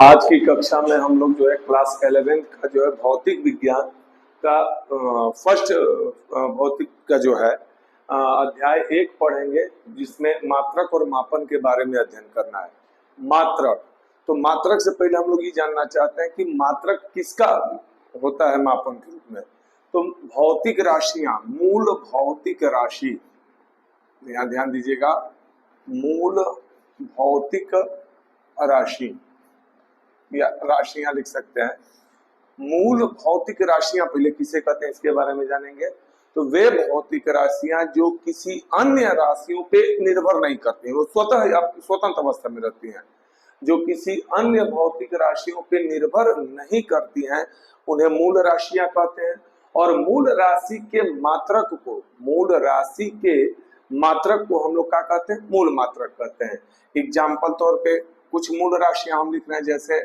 आज की कक्षा में हम लोग जो है क्लास 11th का जो है भौतिक विज्ञान का फर्स्ट भौतिक का जो है अध्याय 1 पढ़ेंगे, जिसमें मात्रक और मापन के बारे में अध्ययन करना है। मात्रक, तो मात्रक से पहले हम लोग ये जानना चाहते हैं कि मात्रक किसका होता है मापन के रूप में। तो भौतिक राशियां, मूल भौतिक राशि, यहाँ ध्यान दीजिएगा, मूल भौतिक राशि या राशियां लिख सकते हैं। मूल भौतिक राशियां पहले किसे कहते हैं इसके बारे में जानेंगे। तो वे भौतिक राशियां जो किसी अन्य राशियों पे निर्भर नहीं करती हैं, वो स्वतंत्र अवस्था में रहती हैं, जो किसी अन्य भौतिक राशियों पे निर्भर नहीं करती हैं, उन्हें मूल राशियां कहते हैं। और मूल राशि के मात्रक को, मूल राशि के मात्रक को हम लोग क्या कहते हैं? मूल मात्रक कहते हैं। एग्जाम्पल तौर पे कुछ मूल राशियां हम लिख रहे हैं, जैसे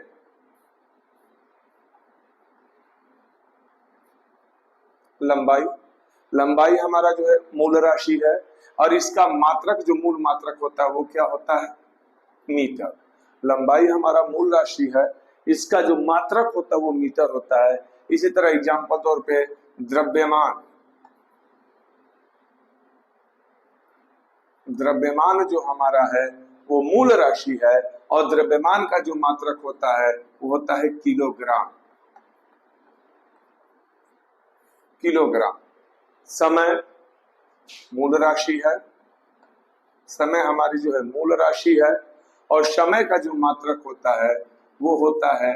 लंबाई। लंबाई हमारा जो है मूल राशि है, और इसका मात्रक जो मूल मात्रक होता है वो क्या होता है? मीटर। लंबाई हमारा मूल राशि है, इसका जो मात्रक होता है वो मीटर होता है। इसी तरह एग्जाम्पल तौर पे द्रव्यमान, द्रव्यमान जो हमारा है वो मूल राशि है, और द्रव्यमान का जो मात्रक होता है वो होता है किलोग्राम। किलोग्राम। समय मूल राशि है, समय हमारी जो है मूल राशि है, और समय का जो मात्रक होता है वो होता है,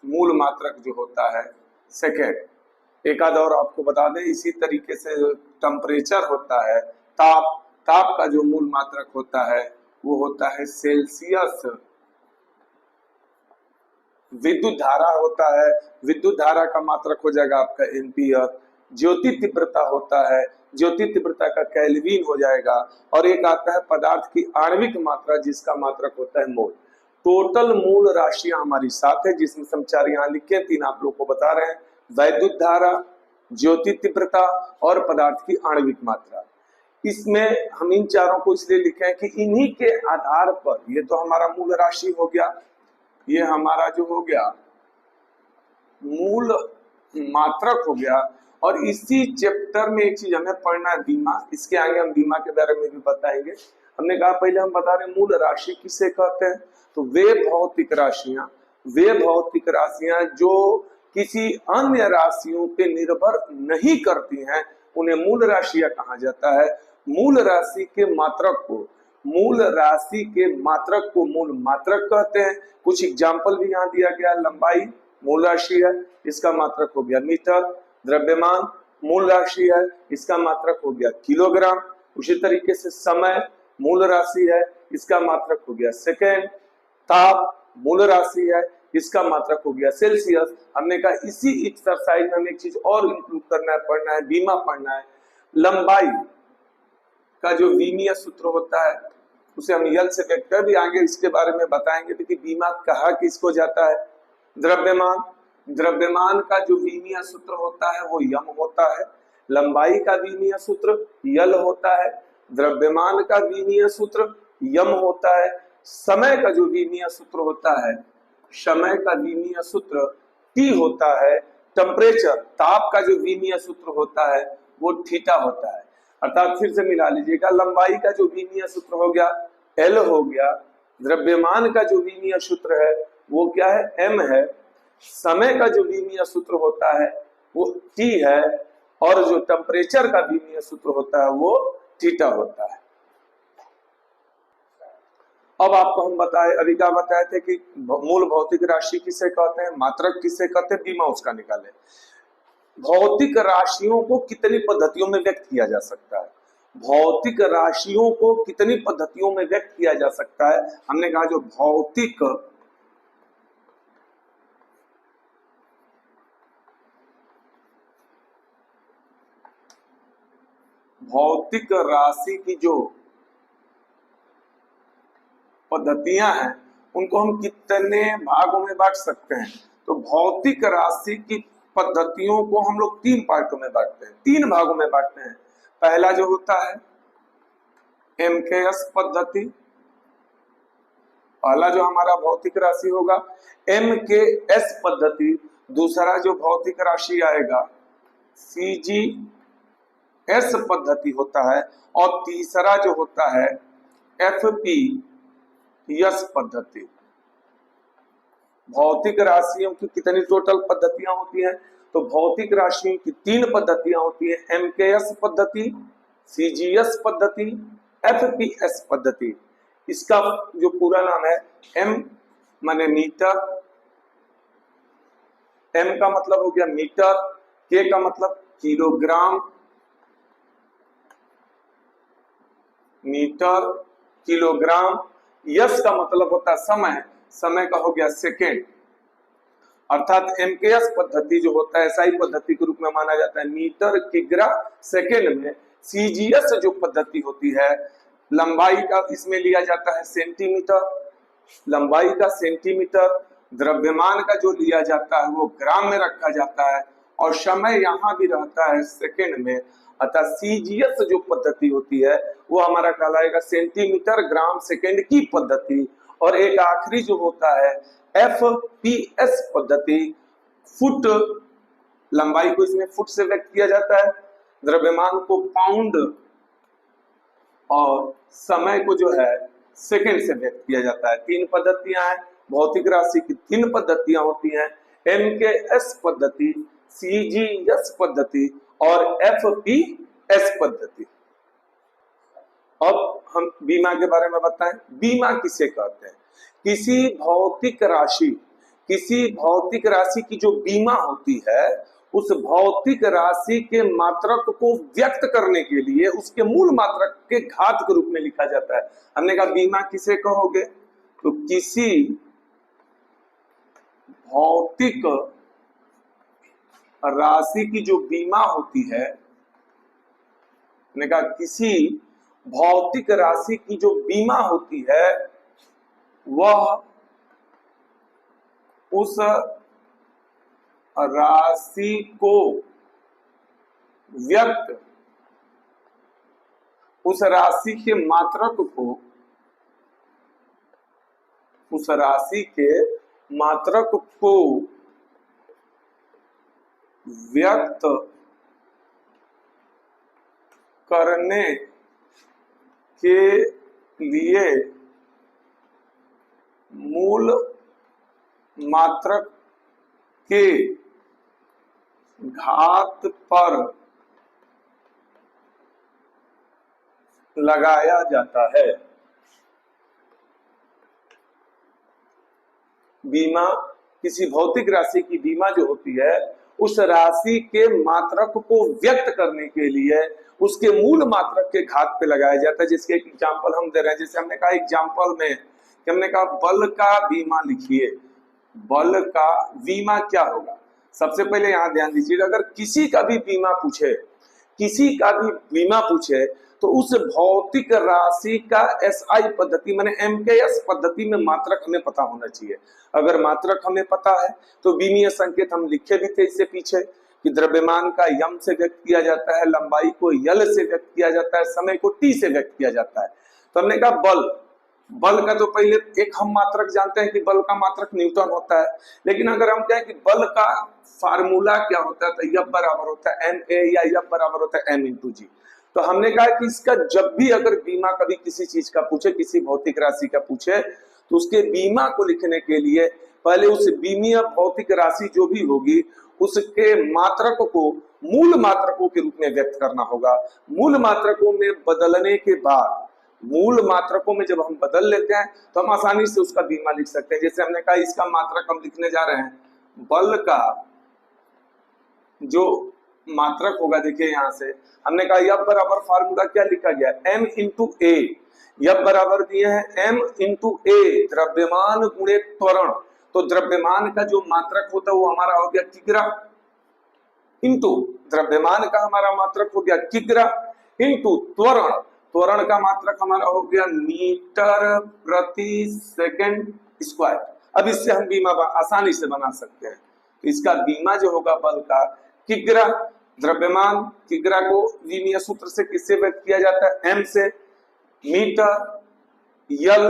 मूल मात्रक जो होता है, सेकेंड। एक आध और आपको बता दें, इसी तरीके से टेम्परेचर होता है, ताप, ताप का जो मूल मात्रक होता है वो होता है सेल्सियस। विद्युत धारा होता है, विद्युत धारा का मात्रक हो जाएगा आपका एम्पियर। ज्योति तीव्रता होता है, ज्योति तीव्रता का केल्विन हो जाएगा। और एक आता है पदार्थ की आणविक मात्रा, जिसका मात्रक होता है मोल। टोटल मूल राशियां हमारी 7 है, जिसमें हम 4 यहाँ लिखे, 3 आप लोग को बता रहे हैं। वैद्युत धारा, ज्योति तीव्रता और पदार्थ की आणविक मात्रा। इसमें हम इन चारों को इसलिए लिखे हैं कि इन्हीं के आधार पर, ये तो हमारा मूल राशि हो गया, ये हमारा जो हो गया मूल मात्रक हो गया। और इसी चैप्टर में एक चीज हमें पढ़ना है, बीमा। इसके आगे हम बीमा के बारे में भी बताएंगे। हमने कहा पहले हम बता रहे मूल राशि किसे कहते हैं। तो वे भौतिक राशियां, वे भौतिक राशियां जो किसी अन्य राशियों पे निर्भर नहीं करती हैं, उन्हें मूल राशियां कहा जाता है। मूल राशि के मात्रक को, मूल राशि के मात्रक को मूल मात्रक कहते हैं। कुछ एग्जाम्पल भी यहाँ दिया गया। लंबाई मूल राशि है, इसका मात्रक हो गया मीटर। द्रव्यमान मूल राशि है, इसका मात्रक हो गया किलोग्राम। उसी तरीके से समय मूल राशि है, इसका मात्रक हो गया सेकेंड। ताप मूल राशि है, इसका मात्रक हो गया सेल्सियस। हमने कहा इसी एक्सरसाइज में हमें एक चीज और इंक्लूड करना है, पढ़ना है, बीमा पढ़ना है। लंबाई का जो विमीय सूत्र होता है उसे हम यल से व्यक्त कर, भी आगे इसके बारे में बताएंगे कि बीमा कहा किसको जाता है। द्रव्यमान, द्रव्यमान का जो विमीय सूत्र होता है वो यम होता है। लंबाई का विमीय सूत्र यल होता है, द्रव्यमान का विमीय सूत्र यम होता है। समय का जो विमीय सूत्र होता है, समय का विमीय सूत्र टी होता है। टेम्परेचर, ताप का जो विमीय सूत्र होता है वो थीटा होता है। अर्थात फिर से मिला लीजिएगा, लंबाई का जो विमीय सूत्र हो गया एल हो गया, द्रव्यमान का जो विमीय सूत्र है वो क्या है? एम है। समय का जो विमीय सूत्र होता है वो टी है, और जो टेम्परेचर का विमीय सूत्र होता है वो थीटा होता है। अब आपको हम बताए, अभी क्या बताए थे कि मूल भौतिक राशि किसे कहते हैं, मात्रक किसे कहते हैं, बीमा उसका निकाले। भौतिक राशियों को कितनी पद्धतियों में व्यक्त किया जा सकता है? भौतिक राशियों को कितनी पद्धतियों में व्यक्त किया जा सकता है? हमने कहा जो भौतिक राशि की जो पद्धतियां हैं उनको हम कितने भागों में बांट सकते हैं? तो भौतिक राशि की पद्धतियों को हम लोग 3 पार्टों में बांटते हैं, 3 भागों में बांटते हैं। पहला जो होता है एमकेएस पद्धति, पहला जो हमारा भौतिक राशि होगा MKS पद्धति, दूसरा जो भौतिक राशि आएगा CGS पद्धति होता है, और तीसरा जो होता है FPS पद्धति। भौतिक राशियों की कितनी टोटल पद्धतियां होती हैं? तो भौतिक राशियों की 3 पद्धतियां होती है, MKS पद्धति, CGS पद्धति, FPS पद्धति। इसका जो पूरा नाम है M माने मीटर, M का मतलब हो गया मीटर, K का मतलब किलोग्राम, मीटर किलोग्राम, S का मतलब होता है समय, समय का हो गया सेकेंड। अर्थात MKS पद्धति जो होता है SI पद्धति के रूप में माना जाता है मीटर किग्रा सेकेंड में। CGS जो पद्धति होती है लंबाई का इसमें लिया जाता है सेंटीमीटर, लंबाई का सेंटीमीटर, द्रव्यमान का जो लिया जाता है वो ग्राम में रखा जाता है, और समय यहाँ भी रहता है सेकेंड में। अतः CGS जो पद्धति होती है वो हमारा कहलाएगा सेंटीमीटर ग्राम सेकेंड की पद्धति। और एक आखिरी जो होता है FPS पद्धति, फुट, लंबाई को इसमें फुट से व्यक्त किया जाता है, द्रव्यमान को पाउंड, और समय को जो है सेकंड से व्यक्त किया जाता है। 3 पद्धतियां हैं, भौतिक राशि की 3 पद्धतियां होती हैं, MKS पद्धति, CGS पद्धति और FPS पद्धति। अब हम बीमा के बारे में बताएं। बीमा किसे कहते हैं? किसी भौतिक राशि की जो बीमा होती है उस भौतिक राशि के मात्रक को व्यक्त करने के लिए उसके मूल मात्रक के घात के रूप में लिखा जाता है। हमने कहा बीमा किसे कहोगे? तो किसी भौतिक राशि की जो बीमा होती है, हमने कहा किसी भौतिक राशि की जो बीमा होती है वह उस राशि को व्यक्त, उस राशि के मात्रक को, उस राशि के मात्रक को व्यक्त करने के लिए मूल मात्रक के घात पर लगाया जाता है। बीमा, किसी भौतिक राशि की बीमा जो होती है उस राशि के मात्रक को व्यक्त करने के लिए उसके मूल मात्रक के घात पे लगाया जाता है। जिसके एक एग्जाम्पल हम दे रहे हैं, जैसे हमने कहा एग्जाम्पल में हमने कहा बल का बीमा लिखिए। बल का बीमा क्या होगा? सबसे पहले यहां ध्यान दीजिएगा, अगर किसी का भी बीमा पूछे तो उस भौतिक राशि का SI पद्धति माने MKS पद्धति में मात्रक हमें पता होना चाहिए। अगर मात्रक हमें पता है तो बीमीय संकेत हम लिखे भी थे इससे पीछे कि द्रव्यमान का यम से व्यक्त किया जाता है, लंबाई को यल से व्यक्त किया जाता है, समय को T से व्यक्त किया जाता है। तो हमने कहा बल का तो पहले एक हम मात्रक जानते हैं कि बल का मात्रक न्यूटन होता है, लेकिन अगर हम कहें कि बल का फार्मूला क्या होता है तो F बराबर होता है ma या F बराबर होता है m × g। तो हमने कहा कि इसका जब भी अगर बीमा कभी किसी चीज का पूछे, किसी भौतिक राशि का पूछे, तो उसके बीमा को लिखने के लिए पहले उस बीमीय भौतिक राशि जो भी होगी उसके मात्रक को मूल मात्रकों के रूप में व्यक्त करना होगा। मूल मात्रकों में बदलने के बाद, मूल मात्रकों में जब हम बदल लेते हैं तो हम आसानी से उसका बीमा लिख सकते हैं। जैसे हमने कहा इसका मात्रक हम लिखने जा रहे हैं, बल का जो मात्रक होगा, देखिए यहां से हमने कहा F बराबर फार्मूला क्या लिखा गया, m × a। F बराबर दिए हैं m × a, द्रव्यमान गुणे त्वरण। तो द्रव्यमान का जो मात्रक होता है वो हमारा हो गया किग्रा, इंटू द्रव्यमान का हमारा मात्रक हो गया किग्रा, इंटू त्वरण, त्वरण का मात्रक हमारा हो गया मीटर प्रति सेकंड स्क्वायर। अब इससे हम बीमा आसानी से बना सकते हैं। तो इसका बीमा जो होगा बल का किग्रा, द्रव्यमान किग्रा को विमीय सूत्र से किससे व्यक्त किया जाता है, m से, मीटर यल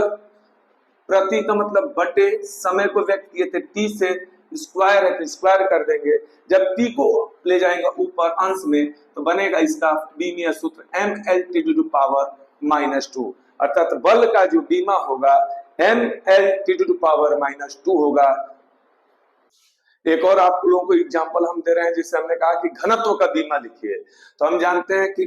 प्रति का मतलब बटे, समय को व्यक्त किए थे टी से, स्क्वायर है तो स्क्वायर कर देंगे। जब टी को ले जाएंगे ऊपर अंश में तो बनेगा इसका बीमीय सूत्र mL×2 अर्थात बल का जो बीमा होगा mL×2 होगा। एक और आप लोगों को एग्जांपल हम दे रहे हैं, जिससे हमने कहा कि घनत्व का बीमा लिखिए। तो हम जानते हैं कि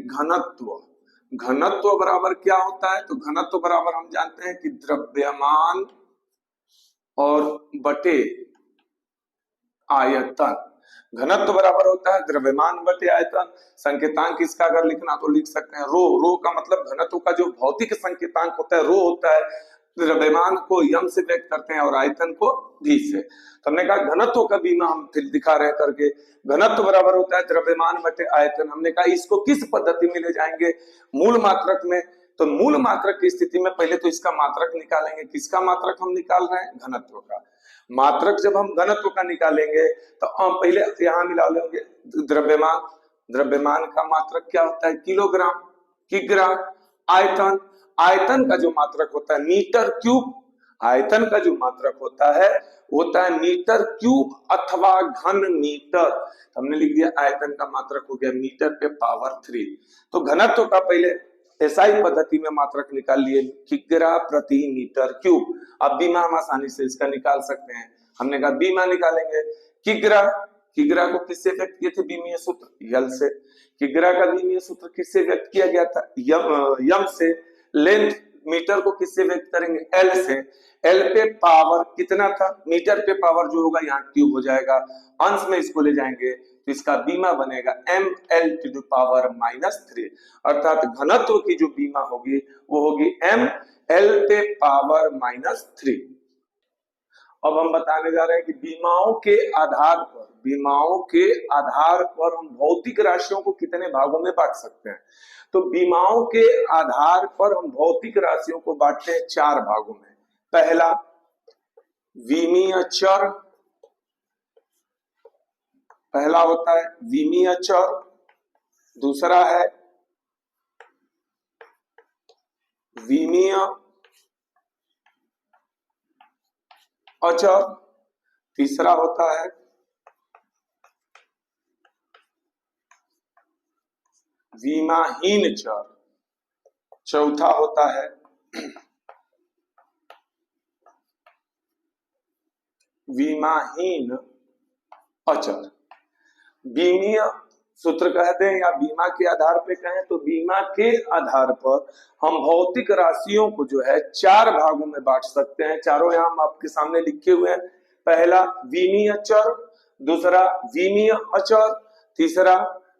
घनत्व बराबर क्या होता है, तो घनत्व बराबर हम जानते हैं कि द्रव्यमान और बटे आयतन। घनत्व बराबर होता है द्रव्यमान बटे आयतन। संकेतांक इसका अगर लिखना तो लिख सकते हैं रो का मतलब घनत्व का जो भौतिक संकेतांक होता है रो होता है। द्रव्यमान को यम से व्यक्त करते हैं और आयतन को भी से। तो हमने कहा घनत्व का बीमा हम दिखा रहे करके, घनत्व बराबर होता है द्रव्यमान बटे आयतन। हमने कहा इसको किस पद्धति में ले जाएंगे, मूल मात्रक में। तो मूल मात्रक की स्थिति में पहले तो इसका मात्रक निकालेंगे। किसका मात्रक हम निकाल रहे हैं, घनत्व का मात्रक। जब हम घनत्व का निकालेंगे तो हम पहले यहां मिला लेंगे द्रव्यमान का मात्रक क्या होता है, किलोग्राम, किग्रा। आयतन का जो मात्रक होता है मीटर क्यूब। आयतन का जो मात्रक होता है मीटर क्यूब अथवा घन मीटर। हमने लिख दिया आयतन का मात्रक हो गया मीटर पे पावर 3। तो घनत्व का पहले एसआई पद्धति में मात्रक निकाल लिए, किग्रा प्रति मीटर क्यूब। अब बीमा हम आसानी से इसका निकाल सकते हैं। हमने कहा बीमा निकालेंगे, किग्रा को किससे व्यक्त किए थे, बीमीय सूत्र यल से। किग्रा का बीमीय सूत्र किससे व्यक्त किया गया था, यम से। लेंथ मीटर को किससे व्यक्त करेंगे, एल से। एल पे पावर कितना था, मीटर पे पावर जो होगा यहाँ क्यूब हो जाएगा। अंश में इसको ले जाएंगे तो इसका बीमा बनेगा mL/-3 अर्थात घनत्व की जो बीमा होगी वो होगी mL/-3। अब हम बताने जा रहे हैं कि बीमाओं के आधार पर हम भौतिक राशियों को कितने भागों में बांट सकते हैं। तो बीमाओं के आधार पर हम भौतिक राशियों को बांटते हैं 4 भागों में। पहला विमीय चर, पहला होता है विमीय चर। दूसरा है विमीय अचर। तीसरा होता है विमाहीन चर। चौथा होता है विमाहीन अचर। बीमीय सूत्र कहते हैं या बीमा के आधार पे कहें तो बीमा के आधार पर हम भौतिक राशियों को जो है 4 भागों में बांट सकते हैं। चारों यहां हम आपके सामने लिखे हुए हैं। पहला विमीय चर, दूसरा विमीय अचर, तीसरा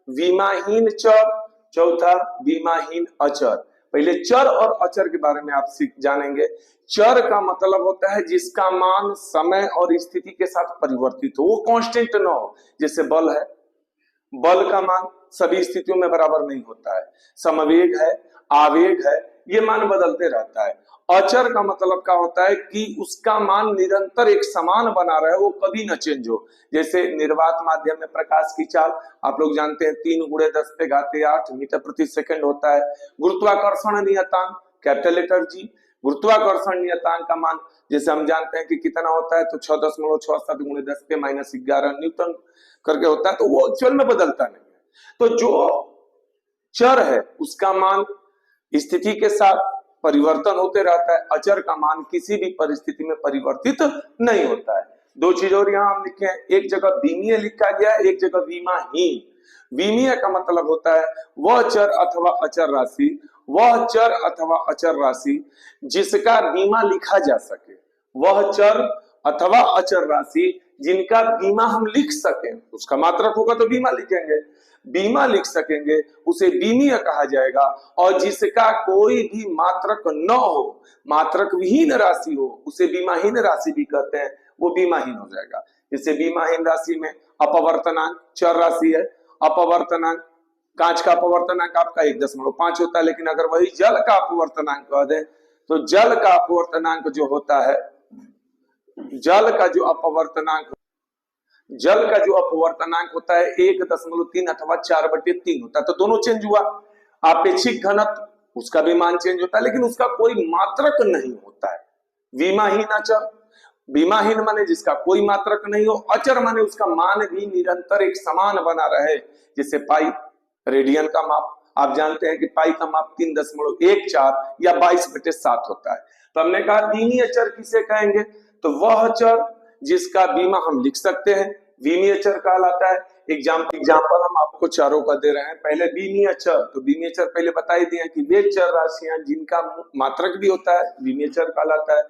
विमाहीन चर, चौथा विमाहीन अचर। पहले चर और अचर के बारे में आप जानेंगे। चर का मतलब होता है जिसका मान समय और स्थिति के साथ परिवर्तित हो, वो कांस्टेंट न हो। जैसे बल है, बल का मान सभी स्थितियों में बराबर नहीं होता है। समवेग है, आवेग है, ये मान बदलते रहता है। अचर का मतलब क्या होता है कि उसका मान निरंतर एक समान बना रहे, वो कभी न चेंज हो। जैसे निर्वात माध्यम में प्रकाश की चाल आप लोग जानते हैं 3×10⁸ मीटर प्रति सेकंड होता है। गुरुत्वाकर्षण नियतांक कैपिटल लेटर जी, गुरुत्वाकर्षण नियतांक का मान जैसे हम जानते हैं कि कितना होता है, तो 6.67 × 10⁻11 न्यूटन करके होता है। तो वो एक्चुअल में बदलता नहीं है। तो जो चर है उसका मान स्थिति के साथ परिवर्तन होते रहता है। अचर का मान किसी भी परिस्थिति में परिवर्तित नहीं होता है। 2 चीज और यहाँ हम लिखे हैं, एक जगह विमीय लिखा गया है, एक जगह विमाहीन। विमीय का मतलब होता है वह चर अथवा अचर राशि जिसका बीमा लिखा जा सके। वह चर अथवा अचर राशि जिनका बीमा हम लिख सकें, उसका मात्रक होगा तो बीमा लिखेंगे। बीमा लिख सकेंगे उसे बीमीय कहा जाएगा। और जिसका कोई भी मात्रक न हो, मात्रक विहीन राशि हो, उसे बीमाहीन राशि भी कहते हैं, वो बीमाहीन हो जाएगा। जैसे बीमाहीन राशि में अपवर्तनांक चर राशि है। अपवर्तनांक, कांच का अपवर्तनांक आपका 1.5 होता है, लेकिन अगर वही जल का अपवर्तनांक कह दे तो जल का अपवर्तनांक जो होता है, जल का जो अपवर्तनांक होता है 1.3 अथवा 4/3 होता है। तो दोनों चेंज हुआ। आपेक्षिक घनत्व उसका भी मान चेंज होता है, लेकिन उसका कोई मात्रक नहीं होता है। विमाहीन अचर, विमाहीन माने जिसका कोई मात्रक नहीं हो, अचर माने उसका मान भी निरंतर एक समान बना रहे, जैसे पाई, रेडियन का माप आप जानते हैं कि पाई का माप 3.14 या 22/7 होता है। तो हमने कहा विमीय अचर किसे कहेंगे, तो वह अचर जिसका विमा हम लिख सकते हैं, विमीय अचर कहलाता है। एग्जाम्पल हम आपको चारों का दे रहे हैं। पहले विमीय अचर, तो विमीय अचर पहले बता ही दिए कि वे चर राशियां जिनका मात्रक भी होता है, विमीय अचर कहलाता है।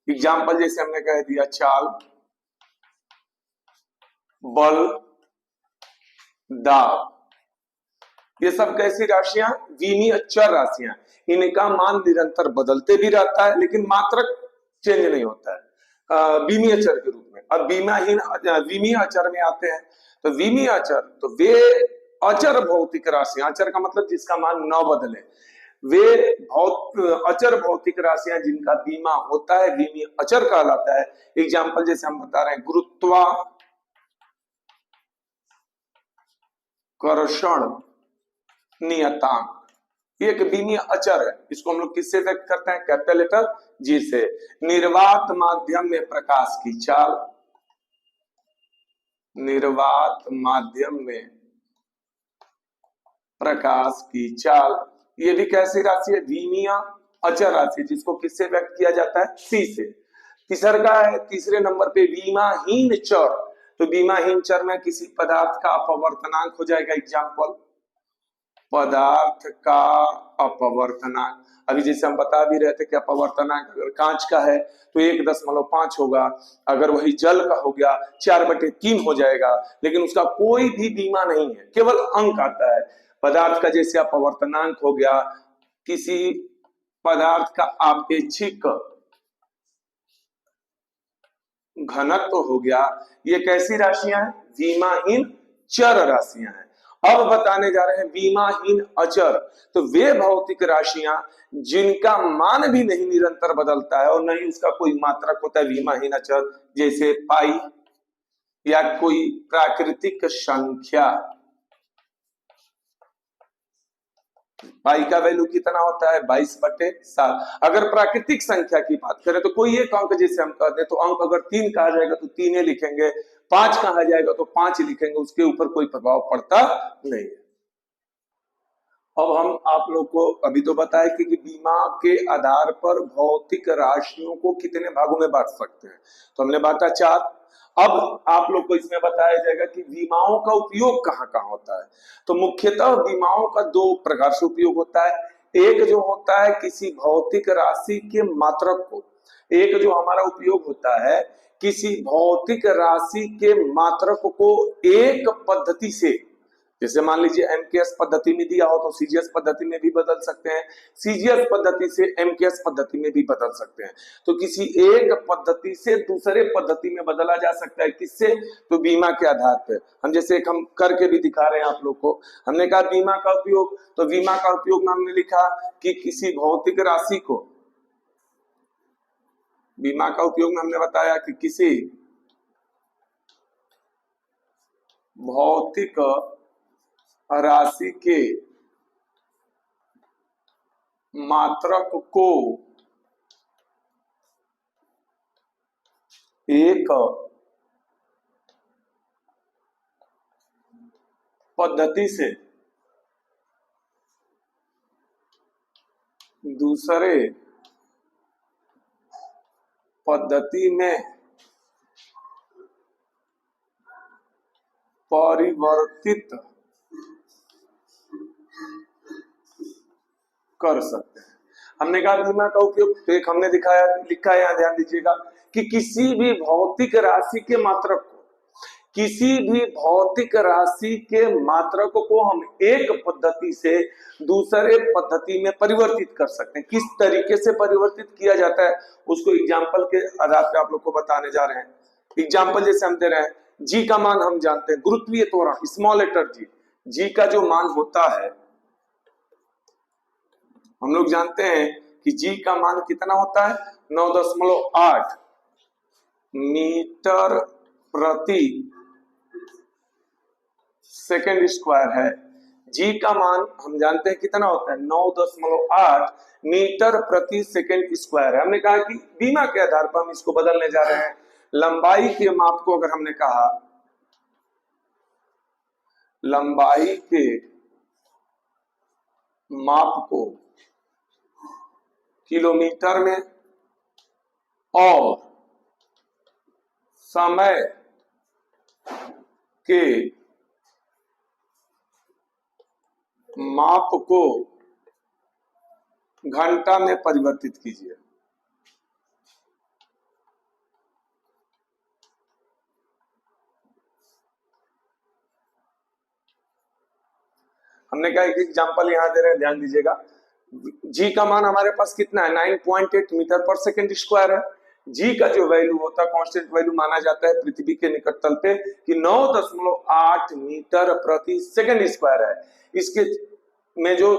एग्जाम्पल जैसे हमने कह दिया चाल, बल, दाब, ये सब कैसी राशियां, विमीय अचर राशियां। इनका मान निरंतर बदलते भी रहता है लेकिन मात्रक चेंज नहीं होता है विमीय अचर के रूप में। अब विमीय अचर में आते हैं, तो विमीय अचर तो वे अचर भौतिक राशियां, अचर का मतलब जिसका मान न बदले, वे अचर भौतिक राशियां जिनका विमा होता है विमीय अचर कहलाता है। एग्जाम्पल जैसे हम बता रहे हैं गुरुत्वाकर्षण नियतांक, ये एक विमीय अचर है। इसको हम लोग किससे व्यक्त करते हैं, कैपिटल लेटर जी से। निर्वात माध्यम में प्रकाश की चाल, निर्वात माध्यम में प्रकाश की चाल, ये भी कैसी राशि है, विमीय अचर राशि, जिसको किससे व्यक्त किया जाता है, सी से। तीसरा का है, तीसरे नंबर पे विमाहीन चर, तो विमाहीन चर में किसी पदार्थ का अपवर्तनांक हो जाएगा। एग्जाम्पल पदार्थ का अपवर्तनांक, अभी जैसे हम बता भी रहे थे कि अपवर्तनांक अगर कांच का है तो 1.5 होगा, अगर वही जल का हो गया 4/3 हो जाएगा, लेकिन उसका कोई भी बीमा नहीं है, केवल अंक आता है। पदार्थ का जैसे अपवर्तनांक हो गया, किसी पदार्थ का आपेक्षिक घनत्व हो गया, ये कैसी राशियां हैं, विमाहीन चर राशियां हैं। अब बताने जा रहे हैं विमाहीन अचर, तो वे भौतिक राशियां जिनका मान भी नहीं निरंतर बदलता है और नहीं उसका कोई मात्रक होता है, विमाहीन अचर, जैसे पाई या कोई प्राकृतिक संख्या। पाई का वैल्यू कितना होता है, 22/7। अगर प्राकृतिक संख्या की बात करें तो कोई एक अंक जैसे हम कहते हैं, तो अंक अगर 3 कहा जाएगा तो 3 लिखेंगे, 5 कहा जाएगा तो 5 लिखेंगे, उसके ऊपर कोई प्रभाव पड़ता नहीं है। अब हम आप लोग को अभी तो बताया कि बीमा के आधार पर भौतिक राशियों को कितने भागों में बांट सकते हैं, तो हमने बांटा 4। अब आप लोग को इसमें बताया जाएगा कि बीमाओं का उपयोग कहाँ कहाँ होता है। तो मुख्यतः बीमाओं का 2 प्रकार से उपयोग होता है। एक जो होता है किसी भौतिक राशि के मात्रक को, एक जो हमारा उपयोग होता है किसी भौतिक राशि के मात्रक को एक पद्धति से, जैसे मान लीजिए एमकेएस पद्धति में दिया हो तो सीजीएस पद्धति में भी बदल सकते हैं, सीजीएस पद्धति से एमकेएस पद्धति में भी बदल सकते हैं। तो किसी एक पद्धति से दूसरे पद्धति में बदला जा सकता है, किससे, तो बीमा के आधार पर। हम जैसे हम करके भी दिखा रहे हैं आप लोग को। हमने कहा बीमा का उपयोग, तो बीमा का उपयोग में हमने लिखा कि किसी भौतिक राशि को, बीमा का उपयोग में हमने बताया कि किसी भौतिक राशि के मात्रक को एक पद्धति से दूसरे पद्धति में परिवर्तित कर सकते हैं। हमने कहा बीमा का उपयोग, तो एक हमने दिखाया लिखा है, यहां ध्यान दीजिएगा कि किसी भी भौतिक राशि के मात्रक को, किसी भी भौतिक राशि के मात्रक को हम एक पद्धति से दूसरे पद्धति में परिवर्तित कर सकते हैं। किस तरीके से परिवर्तित किया जाता है उसको एग्जाम्पल के आधार पर आप लोग को बताने जा रहे हैं। एग्जाम्पल जैसे हम दे रहे हैं, जी का मान हम जानते हैं, गुरुत्वीय त्वरण स्मॉल लेटर जी, जी का जो मान होता है हम लोग जानते हैं कि जी का मान कितना होता है, 9.8 मीटर प्रति सेकेंड स्क्वायर है। जी का मान हम जानते हैं कितना होता है 9.8 मीटर प्रति सेकंड स्क्वायर है। हमने कहा कि बीमा के आधार पर हम इसको बदलने जा रहे हैं। लंबाई के माप को अगर हमने कहा लंबाई के माप को किलोमीटर में और समय के माप को घंटा में परिवर्तित कीजिए। हमने कहा एक एग्जांपल यहां दे रहे हैं, ध्यान दीजिएगा। जी का मान हमारे पास कितना है 9.8 मीटर पर सेकंड स्क्वायर है। जी का जो वैल्यू होता है कांस्टेंट वैल्यू माना जाता है पृथ्वी के निकट तल पे कि 9.8 मीटर प्रति सेकंड स्क्वायर है। इसके में जो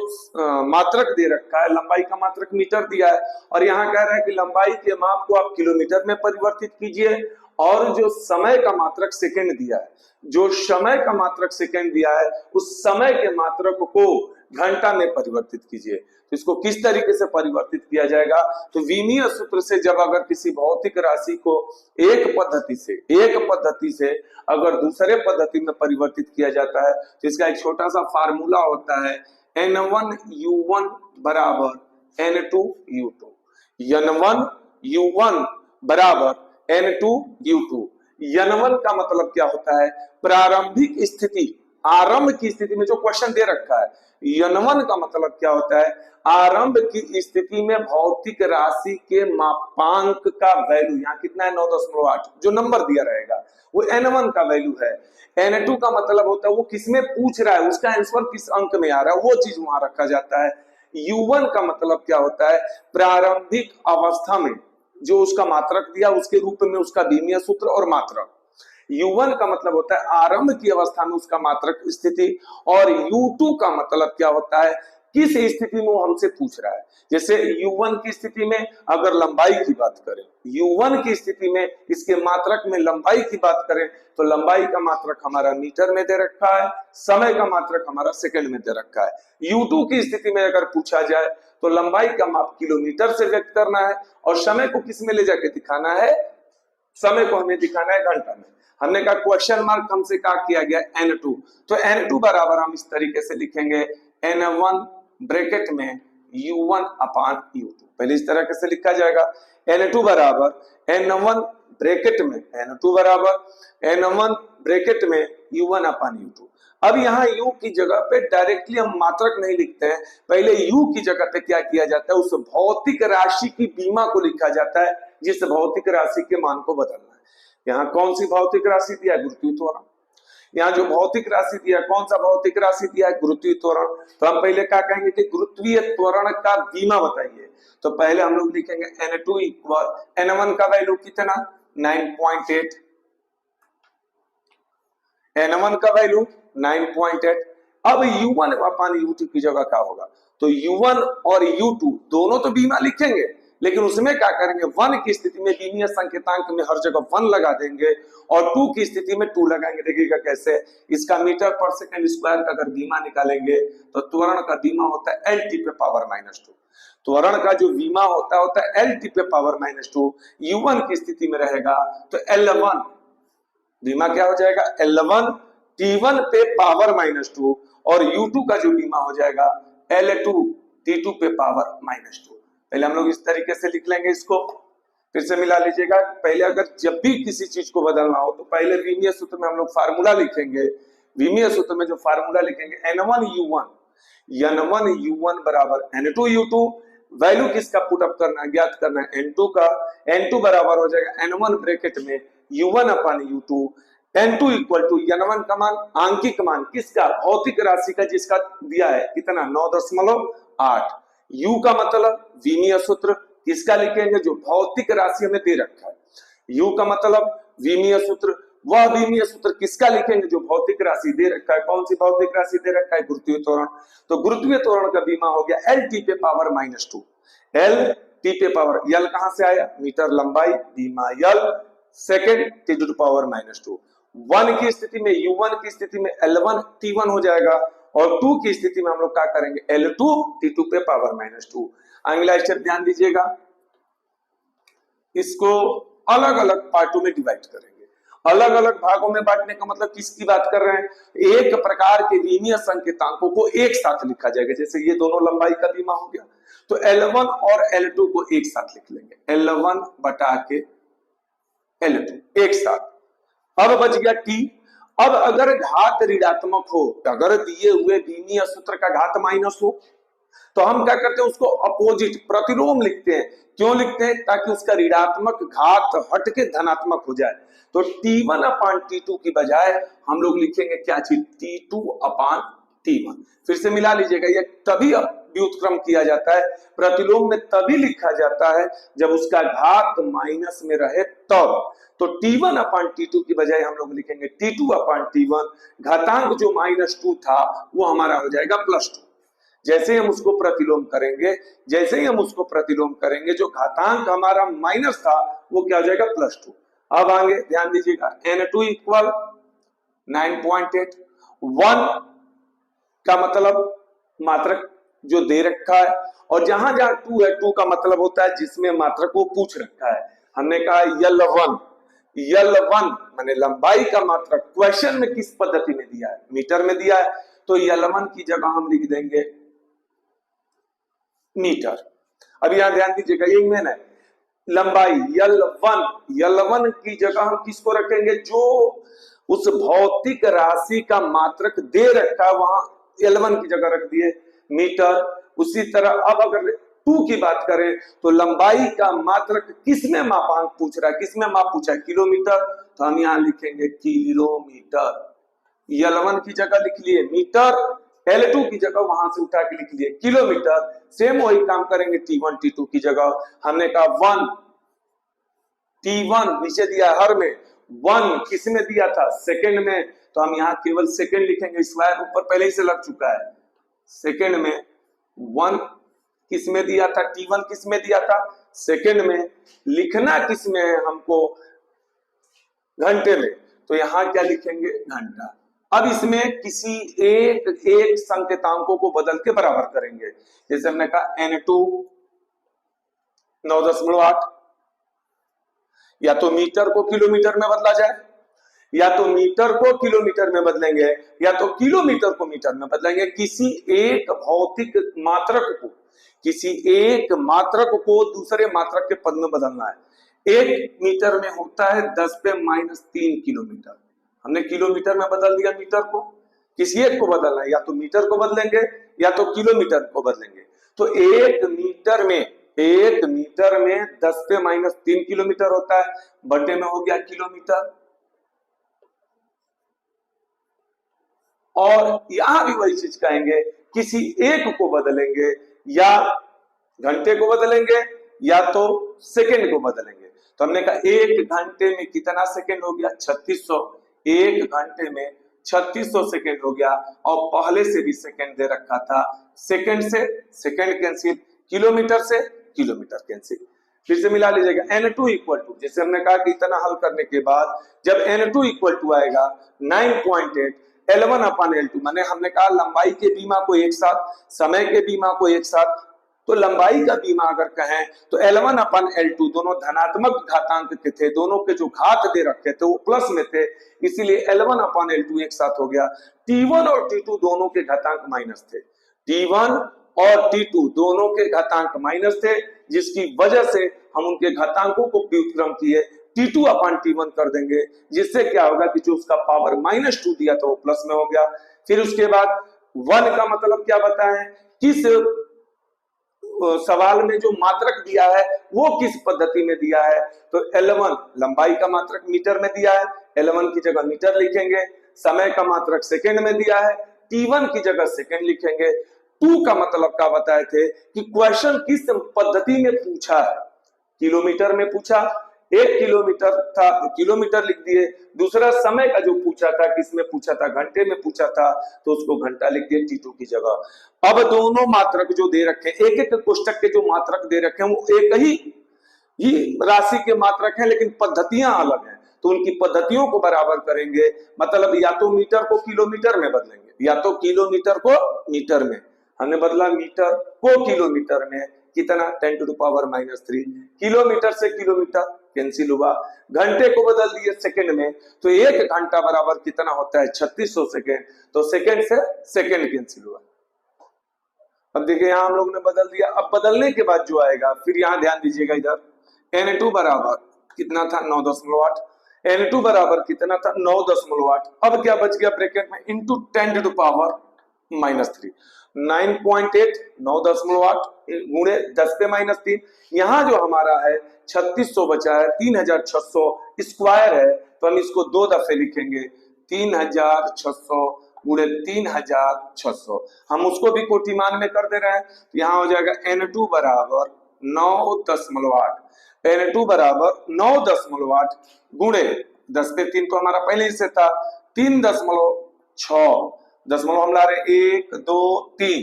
मात्रक दे रखा है, लंबाई का मात्रक मीटर दिया है और यहाँ कह रहा है कि लंबाई के माप को आप किलोमीटर में परिवर्तित कीजिए और जो समय का मात्रक सेकंड दिया है, जो समय का मात्रक सेकंड दिया है उस समय के मात्रक को घंटा में परिवर्तित कीजिए। तो इसको किस तरीके से परिवर्तित किया जाएगा, तो विमीय सूत्र से जब अगर किसी भौतिक राशि को एक पद्धति से अगर दूसरे पद्धति में परिवर्तित किया जाता है तो इसका एक छोटा सा फार्मूला होता है N1U1 बराबर N2U2। N1U1 बराबर N2U2। N1 का मतलब क्या होता है, प्रारंभिक स्थिति, आरंभ की स्थिति में जो क्वेश्चन दे रखा है, N1 का मतलब क्या होता है, आरंभ की स्थिति में भौतिक राशि के मापांक का वैल्यू, यहाँ कितना है 9.8, जो नंबर दिया रहेगा वो N1 का वैल्यू है। N2 का मतलब होता है वो किसमें पूछ रहा है, उसका आंसर किस अंक में आ रहा है, वो चीज वहां रखा जाता है। U1 का मतलब क्या होता है, प्रारंभिक अवस्था में जो उसका मात्रक दिया उसके रूप में उसका विमीय सूत्र और मात्रक। U1 का मतलब होता है आरंभ की अवस्था में उसका मात्रक स्थिति और U2 का मतलब क्या होता है, किस स्थिति में वो हमसे पूछ रहा है। जैसे U1 की स्थिति में अगर लंबाई की बात करें, U1 की स्थिति में इसके मात्रक में लंबाई की बात करें तो लंबाई का मात्रक हमारा मीटर में दे रखा है, समय का मात्रक हमारा सेकंड में दे रखा है। U2 की स्थिति में अगर पूछा जाए तो लंबाई का माप किलोमीटर से व्यक्त करना है और समय को किस में ले जाके दिखाना है, समय को हमें दिखाना है घंटा में। हमने कहा क्वेश्चन मार्क हमसे क्या किया गया N2, तो N2 बराबर हम इस तरीके से लिखेंगे N1 ब्रैकेट में U1 अपान U2। पहले इस तरह से लिखा जाएगा N2 बराबर N1 ब्रैकेट में N2 बराबर N1 ब्रैकेट में U1 अपान U2। अब यहाँ U की जगह पे डायरेक्टली हम मात्रक नहीं लिखते हैं, पहले U की जगह पे क्या किया जाता है, उस भौतिक राशि की बीमा को लिखा जाता है जिस भौतिक राशि के मान को बदलना है। यहाँ कौन सी भौतिक राशि दिया, गुरुत्वीय त्वरण। यहाँ जो भौतिक राशि दिया, कौन सा भौतिक राशि दिया है, गुरुत्वीय त्वरण। तो हम पहले क्या कहेंगे कि गुरुत्वीय त्वरण का बीमा बताइए। तो पहले हम लोग लिखेंगे N2 इक्वल N1 का वैल्यू कितना 9.8, N1 का वैल्यू 9.8। अब U1 अपान U2 की जगह क्या होगा, तो U1 और U2 दोनों तो बीमा लिखेंगे लेकिन उसमें क्या करेंगे, 1 की स्थिति में विमीय संकेतांक में हर जगह 1 लगा देंगे और 2 की स्थिति में 2 लगाएंगे। देखिएगा कैसे, इसका मीटर पर सेकंड स्क्वायर का अगर बीमा निकालेंगे तो त्वरण का बीमा होता है LT पे पावर -2। त्वरण का जो बीमा होता है LT पे पावर -2। U1 की स्थिति में रहेगा तो L1 बीमा क्या हो जाएगा, L1 T1 पे पावर -2 और U2 का जो बीमा हो जाएगा L2 T2 पे पावर -2। पहले हम लोग इस तरीके से लिख लेंगे, इसको फिर से मिला लीजिएगा। पहले अगर जब भी किसी चीज को बदलना हो तो पहले विमीय सूत्र में हम लोग फार्मूला लिखेंगे। विमीय सूत्र में जो फार्मूला लिखेंगे N1U1 बराबर N2U2। वैल्यू किसका पुट अप करना है, ज्ञात करना है N2 का। N2 बराबर हो जाएगा N1 ब्रैकेट में U1 upon U2। N2 equal to N1 का मान, आंकिक मान किसका, भौतिक राशि का जिसका दिया है कितना 9.8। U का मतलब विमीय सूत्र किसका लिखेंगे, जो भौतिक राशि हमें दे रखा है। U का मतलब विमीय सूत्र, वह विमीय सूत्र किसका लिखेंगे, जो भौतिक राशि दे रखा है। कौन सी भौतिक राशि दे रखा है, गुरुत्वीय त्वरण। तो गुरुत्वीय त्वरण का बीमा हो गया LT पे पावर -2। LT पे पावर, L कहां से आया, मीटर लंबाई, बीमा L second T to power -2। 1 की स्थिति में, U1 की स्थिति में L1 T1 हो जाएगा और 2 की स्थिति में हम लोग क्या करेंगे, L2 T2 पे पावर -2। अगला स्टेप ध्यान दीजिएगा, इसको अलग अलग पार्टों में डिवाइड करेंगे। अलग अलग भागों में बांटने का मतलब किसकी बात कर रहे हैं, एक प्रकार के रीमीय संकेतांकों को एक साथ लिखा जाएगा। जैसे ये दोनों लंबाई का बीमा हो गया, तो L1 और L2 को एक साथ लिख लेंगे, L1 बटा के L2 एक साथ। अब बच गया T। अब अगर घात ऋणात्मक हो, अगर दिए हुए बीमीय सूत्र का घात माइनस हो, तो हम क्या करते हैं, उसको अपोजिट प्रतिलोम लिखते हैं। क्यों लिखते हैं, ताकि उसका ऋणात्मक घात हट के धनात्मक हो जाए। तो T1 अपान T2 की बजाय हम लोग लिखेंगे क्या चीज, T2 अपान T1। फिर से मिला लीजिएगा, ये तभी व्युत्क्रम किया जाता है, प्रतिलोम में तभी लिखा जाता है जब उसका घात माइनस में रहे तब। तो T1 अपान T2 की बजाय हम लोग लिखेंगे T2 अपान T1। घातांक जो -2 था वो हमारा हो जाएगा +2। जैसे ही हम उसको प्रतिलोम करेंगे, जैसे ही हम उसको प्रतिलोम करेंगे, जो घातांक हमारा माइनस था वो क्या हो जाएगा, +2। अब आगे ध्यान दीजिएगा, N2 इक्वल 9.8। 1 का मतलब मात्रक जो दे रखा है, और जहां जहां 2 है, 2 का मतलब होता है जिसमें मात्रक को पूछ रखा है। हमने कहा L1 माने लंबाई का मात्रक क्वेश्चन में किस पद्धति में दिया है, मीटर में दिया है, तो L1 की जगह हम लिख देंगे मीटर। अब यहां ध्यान दीजिएगा, ये मैंने लंबाई L1 की जगह हम किसको रखेंगे, जो उस भौतिक राशि का मात्रक दे रखा है, वहां L1 की जगह रख दिए मीटर। उसी तरह अब अगर 2 की बात करें, तो लंबाई का मात्रक किसमें मापांक पूछ रहा है, किसमें माप पूछा है, किलोमीटर, तो हम यहां लिखेंगे किलोमीटर। L1 की जगह लिख लिए मीटर, L2 की जगह वहां से उठा के लिख लिए किलोमीटर। सेम वही काम करेंगे T1 T2 की जगह। हमने कहा 1 T1 नीचे दिया हर में, 1 किसमें दिया था, सेकंड में, तो हम यहाँ केवल सेकंड लिखेंगे, स्क्वायर ऊपर पहले ही से लग चुका है। सेकंड में 1 किसमें दिया था, T1 किसमें दिया था, सेकंड में। लिखना किसमें है हमको, घंटे में, तो यहाँ क्या लिखेंगे, घंटा। अब इसमें किसी एक संकेतांकों को बदल के बराबर करेंगे। जैसे हमने कहा N2 9.8, या तो मीटर को किलोमीटर में बदला जाए, या तो मीटर को किलोमीटर में बदलेंगे, या तो किलोमीटर को मीटर में बदलेंगे। किसी एक भौतिक मात्रक को, किसी एक मात्रक को दूसरे मात्रक के पद में बदलना है। 1 मीटर में होता है 10⁻³ किलोमीटर, हमने किलोमीटर में बदल दिया मीटर को। किसी एक को बदलना है, या तो मीटर को बदलेंगे या तो किलोमीटर को बदलेंगे। तो 1 मीटर में 10⁻³ किलोमीटर होता है, बटे में हो गया किलोमीटर। और यहां भी वही चीज कहेंगे, किसी एक को बदलेंगे, या घंटे को बदलेंगे या तो सेकंड को बदलेंगे। तो हमने कहा 1 घंटे में कितना सेकंड हो गया, 3600। 1 घंटे में 3600 सेकंड हो गया, और पहले से भी सेकंड दे रखा था, सेकंड से सेकंड कैंसिल, किलोमीटर से किलोमीटर कैंसिल। फिर से मिला लीजिएगा, N2 इक्वल टू, जैसे हमने कहा कि इतना हल करने के बाद जब N2 इक्वल टू आएगा 9.8 L1 अपान L2, माने हमने कहा लंबाई के बीमा को एक साथ, समय के बीमा को एक साथ। तो लंबाई का बीमा अगर कहें तो L1 अपान L2 दोनों धनात्मक घातांक के थे, दोनों के जो घात दे रखे थे वो प्लस में थे, इसीलिए L1 अपान L2 एक साथ हो गया। T1 और T2 दोनों के घातांक माइनस थे, T1 और T2 दोनों के घातांक माइनस थे, जिसकी वजह से हम उनके घातांकों को व्युत्क्रम किए, T2 अपान T1 कर देंगे, जिससे क्या होगा कि जो उसका पावर -2 दिया था वो प्लस में हो गया। फिर उसके बाद 1 का मतलब क्या बताएं, किस सवाल में जो मात्रक दिया है वो किस पद्धति में दिया है। तो L1 लंबाई का मात्रक मीटर में दिया है, L1 की जगह मीटर लिखेंगे। समय का मात्रक सेकंड में दिया है, T1 की जगह सेकंड लिखेंगे। 2 का मतलब क्या बताए थे कि क्वेश्चन किस पद्धति में पूछा है, किलोमीटर में पूछा, 1 किलोमीटर था तो किलोमीटर लिख दिए। दूसरा समय का जो पूछा था, किसमें पूछा था, घंटे में पूछा था, तो उसको घंटा लिख दिए T2 की जगह। अब दोनों मात्रक जो दे रखे हैं, एक एक कोष्टक के जो मात्रक दे रखे हैं वो एक ही राशि के मात्रक हैं, लेकिन पद्धतियां अलग हैं। तो उनकी पद्धतियों को बराबर करेंगे, मतलब या तो मीटर को किलोमीटर में बदलेंगे, या तो किलोमीटर को मीटर में। हमने बदला मीटर को किलोमीटर में, कितना 10⁻⁻3। किलोमीटर से किलोमीटर कैंसिल हुआ, घंटे को बदल दिए सेकंड में, तो 1 घंटा बराबर कितना होता है 3600 सेकंड, तो सेकंड से सेकंड कैंसिल हुआ। अब देखिए यहां हम लोग ने बदल दिया। अब बदलने के बाद जो आएगा, फिर यहां ध्यान दीजिएगा, इधर N2 बराबर कितना था 9.8, N2 बराबर कितना था 9.8। अब क्या बच गया ब्रैकेट में, इंटू 10⁻⁻3, 9.8 9.8 गुणे 10⁻3। यहाँ जो हमारा है 3600 बचा है, 3600 स्क्वायर है, तो हम इसको 2 दफे लिखेंगे, 3600 गुणे 3600। हम उसको भी कोटिमान में कर दे रहे हैं, तो यहाँ हो जाएगा N2 बराबर 9.8, N2 बराबर 9.8 गुणे 10 पे 3 तो हमारा पहले ही से था 3.6, दशमलव हम ला रहे 1 2 3,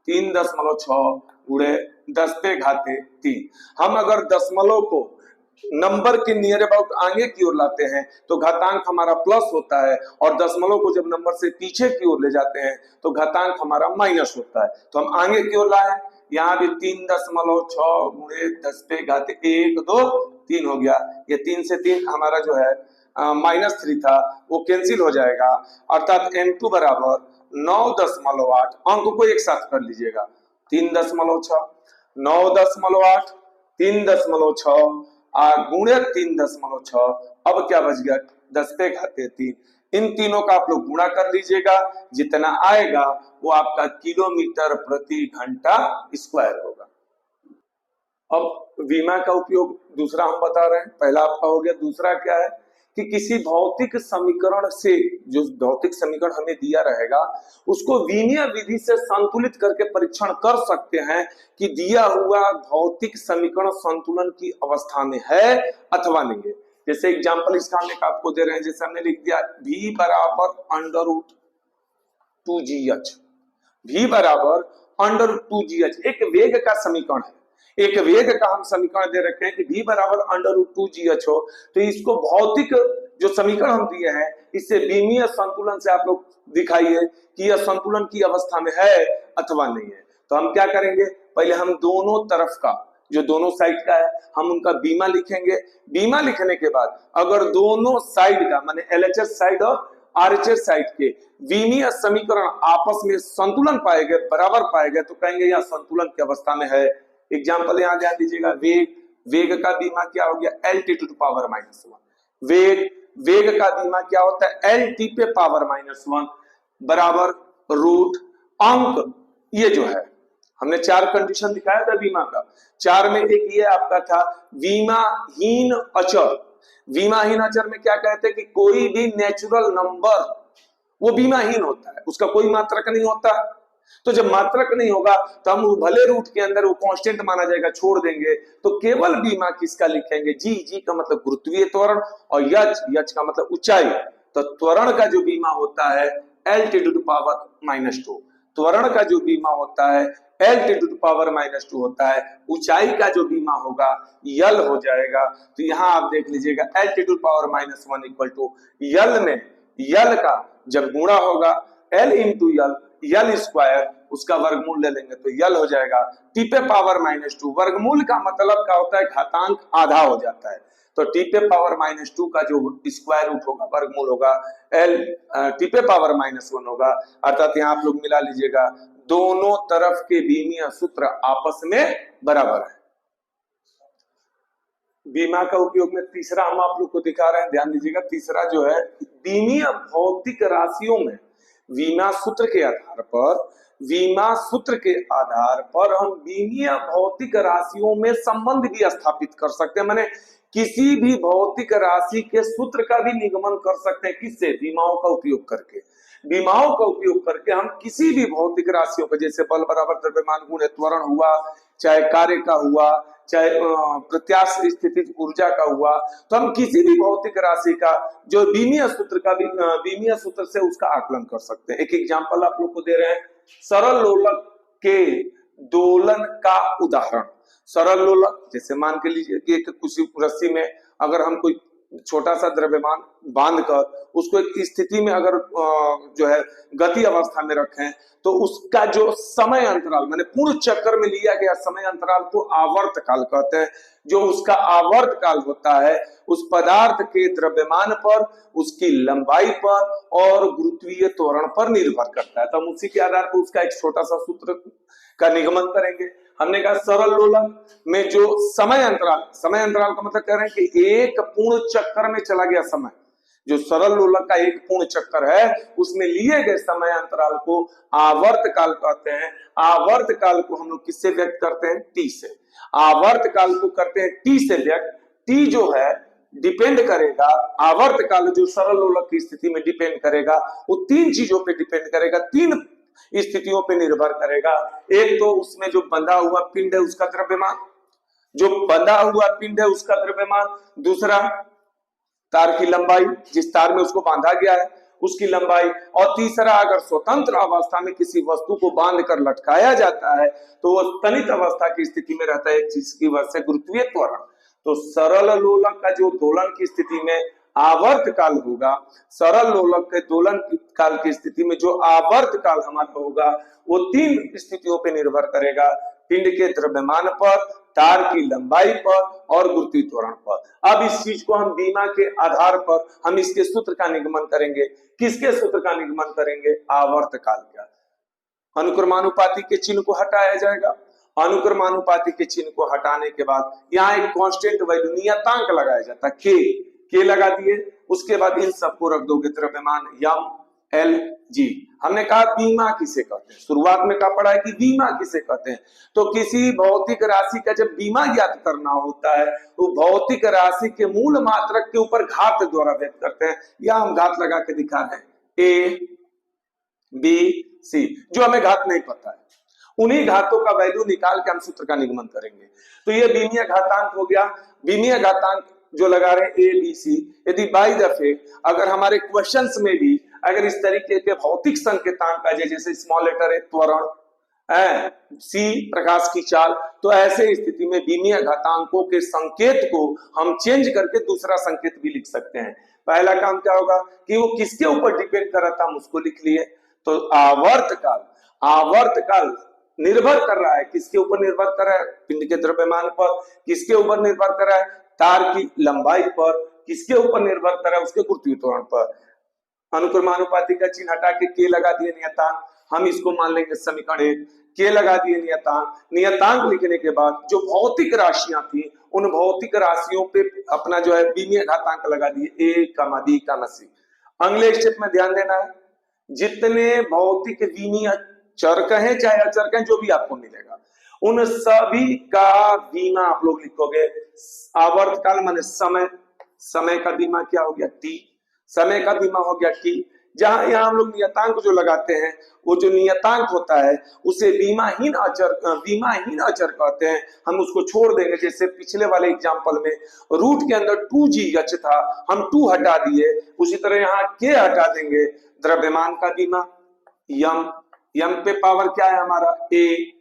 3.6 गुणे 10 पे घाते 3। हम अगर दशमलव को नंबर के नियर अबाउट आगे की ओर लाते हैं तो घातांक हमारा प्लस होता है, और दशमलव को जब नंबर से पीछे की ओर ले जाते हैं तो घातांक हमारा माइनस होता है। तो हम आगे की ओर लाए, यहाँ भी 3.6 गुणे 10 पे घाते 1 2 3 हो गया। ये 3 से 3 हमारा जो है -3 था, वो कैंसिल हो जाएगा, अर्थात N2 बराबर 9.8। अंक को एक साथ कर लीजिएगा, 3.6 9.8 3.6 गुणे 3.6। अब क्या बच गया 10 पे घाते 3। इन तीनों का आप लोग गुणा कर लीजिएगा, जितना आएगा वो आपका किलोमीटर प्रति घंटा स्क्वायर होगा। अब विमा का उपयोग दूसरा हम बता रहे हैं, पहला आपका हो गया। दूसरा क्या है कि किसी भौतिक समीकरण से, जो भौतिक समीकरण हमें दिया रहेगा उसको विमीय विधि से संतुलित करके परीक्षण कर सकते हैं कि दिया हुआ भौतिक समीकरण संतुलन की अवस्था में है अथवा नहीं है। जैसे एग्जांपल इसका हम आपको दे रहे हैं, जैसे हमने लिख दिया v बराबर √2gh, v बराबर √2gh एक वेग का समीकरण है। एक वेग का हम समीकरण दे रखे हैं कि v बराबर √2gh हो, तो इसको भौतिक जो समीकरण हम दिए हैं इससे विमीय संतुलन से आप लोग दिखाइए कि यह संतुलन की अवस्था में है अथवा नहीं है। तो हम क्या करेंगे, पहले हम दोनों तरफ का, जो दोनों साइड का है, हम उनका बीमा लिखेंगे। बीमा लिखने के बाद अगर दोनों साइड का माने LHS साइड और RHS साइड के विमीय समीकरण आपस में संतुलन पाए गए, बराबर पाए गए, तो कहेंगे यह संतुलन की अवस्था में है। एग्जाम्पल यहां ध्यान दीजिएगा, वेग का बीमा क्या हो गया LT⁻⁻1। वेग का बीमा क्या होता है LT⁻⁻1 बराबर रूट अंक। ये जो है हमने 4 कंडीशन दिखाया था बीमा का, 4 में एक ये आपका था बीमाहीन अचर। बीमाहीन अचर में क्या कहते हैं कि कोई भी नेचुरल नंबर वो बीमाहीन होता है, उसका कोई मात्रक नहीं होता। तो जब मात्रक नहीं होगा तो हम भले रूट के अंदर वो कांस्टेंट माना जाएगा, छोड़ देंगे, तो केवल बीमा किसका लिखेंगे, जी का मतलब गुरुत्वीय त्वरण, और यच का मतलब ऊंचाई। तो त्वरण का जो बीमा होता है LT⁻⁻2, त्वरण का जो बीमा होता है LT⁻⁻2 होता है। ऊंचाई का जो बीमा होगा यल हो जाएगा। तो यहां आप देख लीजिएगा LT⁻⁻1 इक्वल टू यल में यल का जब गुणा होगा L इंटू यल स्क्वायर, उसका वर्गमूल ले लेंगे तो यल हो जाएगा T⁻⁻2। वर्गमूल का मतलब क्या होता है, घातांक आधा हो जाता है। तो T⁻⁻2 का जो स्क्वायर रूट होगा, वर्गमूल होगा T⁻⁻1 होगा। अर्थात यहाँ आप लोग मिला लीजिएगा, दोनों तरफ के बीमीय सूत्र आपस में बराबर है। बीमा का उपयोग में तीसरा हम आप लोग को दिखा रहे हैं, ध्यान दीजिएगा। तीसरा जो है बीमीय भौतिक राशियों में बीमा सूत्र के आधार पर हम बीमीय भौतिक राशियों में संबंध भी स्थापित कर सकते हैं। माने किसी भी भौतिक राशि के सूत्र का भी निगमन कर सकते हैं, किससे, बीमाओं का उपयोग करके। बीमाओं का उपयोग करके हम किसी भी भौतिक राशियों का, जैसे बल बराबर द्रव्यमान गुणे त्वरण हुआ, चाहे कार्य का हुआ, चाहे प्रत्यास्थ स्थितिज ऊर्जा का हुआ, तो हम किसी भी भौतिक राशि का जो बीमीय सूत्र का भी बीमीय सूत्र से उसका आकलन कर सकते हैं। एक एग्जांपल आप लोग को दे रहे हैं, सरल लोलक के दोलन का उदाहरण। सरल लोलक, जैसे मान के लीजिए कि एक किसी रस्सी में अगर हम कोई छोटा सा द्रव्यमान बांधकर उसको एक स्थिति में अगर जो है गति अवस्था में रखें तो उसका जो समय अंतराल माने पूर्ण चक्कर में लिया गया समय अंतराल को आवर्त काल कहते हैं। जो उसका आवर्त काल होता है उस पदार्थ के द्रव्यमान पर, उसकी लंबाई पर और गुरुत्वीय त्वरण पर निर्भर करता है। तो हम उसी के आधार पर उसका एक छोटा सा सूत्र का निगमन करेंगे। हमने कहा सरल लोलक में जो समय अंतराल का मतलब कह रहे हैं कि एक पूर्ण चक्कर में चला गया समय, जो सरल लोलक का एक पूर्ण चक्कर है उसमें लिए गए समय अंतराल को आवर्त काल कहते हैं। आवर्त काल को हम लोग किससे व्यक्त करते हैं? टी से। आवर्त काल को करते हैं टी से व्यक्त। टी जो है डिपेंड करेगा, आवर्त काल जो सरल लोलक की स्थिति में डिपेंड करेगा वो तीन चीजों पे डिपेंड करेगा, तीन स्थितियों पे निर्भर करेगा। एक तो उसमें जो बंधा हुआ पिंड है उसका द्रव्यमान, जो बंधा हुआ पिंड है उसका द्रव्यमान, दूसरा तार की लंबाई, जिस तार में उसको बांधा गया है उसकी लंबाई, और तीसरा अगर स्वतंत्र अवस्था में किसी वस्तु को बांध कर लटकाया जाता है तो वह तनित अवस्था की स्थिति में रहता है, एक चीज की वजह से गुरुत्वीय त्वरण। तो सरल लोलक का जो दोलन की स्थिति में आवर्त काल होगा, सरल लोलक के दोलन काल की स्थिति में जो आवर्त काल हमारा होगा वो तीन स्थितियों पे निर्भर करेगा, पिंड के द्रव्यमान पर, तार की लंबाई पर और गुरुत्वीय त्वरण पर। अब इस चीज को हम बीमा के आधार पर हम इसके सूत्र का निगमन करेंगे। किसके सूत्र का निगमन करेंगे? आवर्त काल का। अनुक्रमानुपाती के चिन्ह को हटाया जाएगा। अनुक्रमानुपाती के चिन्ह को हटाने के बाद यहाँ एक कांस्टेंट वैल्यू नियतांक लगाया जाता है, के लगा दिए, उसके बाद इन सबको रख दोगे द्रव्यमान यम एल जी। हमने कहा बीमा किसे कहते हैं, शुरुआत में कहा पढ़ा है कि बीमा किसे कहते हैं। तो किसी भौतिक राशि का जब बीमा ज्ञात करना होता है तो भौतिक राशि के मूल मात्रक के ऊपर घात द्वारा व्यक्त करते हैं। या हम घात लगा के दिखा रहे हैं ए बी सी, जो हमें घात नहीं पता है उन्हीं घातों का वैल्यू निकाल के हम सूत्र का निगमन करेंगे। तो ये बीमीय घातांक हो गया। बीमीय घातांक जो लगा रहे हैं ए बी सी, यदि बाई दफे अगर हमारे क्वेश्चंस में भी अगर इस तरीके के भौतिक संकेतांक आ जाए, जैसे स्मॉल लेटर है त्वरण, सी प्रकाश की चाल, तो ऐसे स्थिति में बीमीय घातांकों के संकेत को हम चेंज करके दूसरा संकेत भी लिख सकते हैं। पहला काम क्या होगा कि वो किसके ऊपर डिपेंड कर रहा था हम उसको लिख लिए। तो आवर्त काल निर्भर कर रहा है, किसके ऊपर निर्भर कर रहा है? पिंड के द्रव्यमान पर। किसके ऊपर निर्भर कर रहा है? तार की लंबाई पर। किसके ऊपर निर्भर कर रहा है? उसके गुरुत्वीय त्वरण पर। अनुक्रमानुपाती का चिन्ह हटा के लगा दिए नियतांक, हम इसको मान लेंगे समीकरण 1। के लगा दिए नियतांक, नियतांक लिखने के बाद जो भौतिक राशियां थी उन भौतिक राशियों पे अपना जो है बीमीय घातांक लगा दिए ए कमा बी कमा सी। अगले स्टेप में ध्यान देना है, जितने भौतिक बीमीय चर कहें चाहे अचर कहें, जो भी आपको मिलेगा उन सभी का बीमा आप लोग लिखोगे। आवर्त काल माने समय, समय का बीमा क्या हो गया? टी। समय का बीमा हो गया टी। जहां यहाँ हम लोग नियतांक जो लगाते हैं वो जो नियतांक होता है उसे बीमाहीन अचर कहते हैं। हम उसको छोड़ देंगे, जैसे पिछले वाले एग्जांपल में रूट के अंदर 2g था, हम 2 हटा दिए, उसी तरह यहाँ के हटा देंगे। द्रव्यमान का बीमा यम, यम पे पावर क्या है हमारा? ए।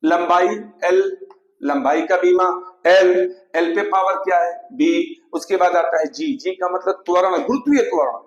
लंबाई एल, लंबाई का बीमा एल, एल पे पावर क्या है? बी। उसके बाद आता है जी, जी का मतलब त्वरण, गुरुत्वीय त्वरण।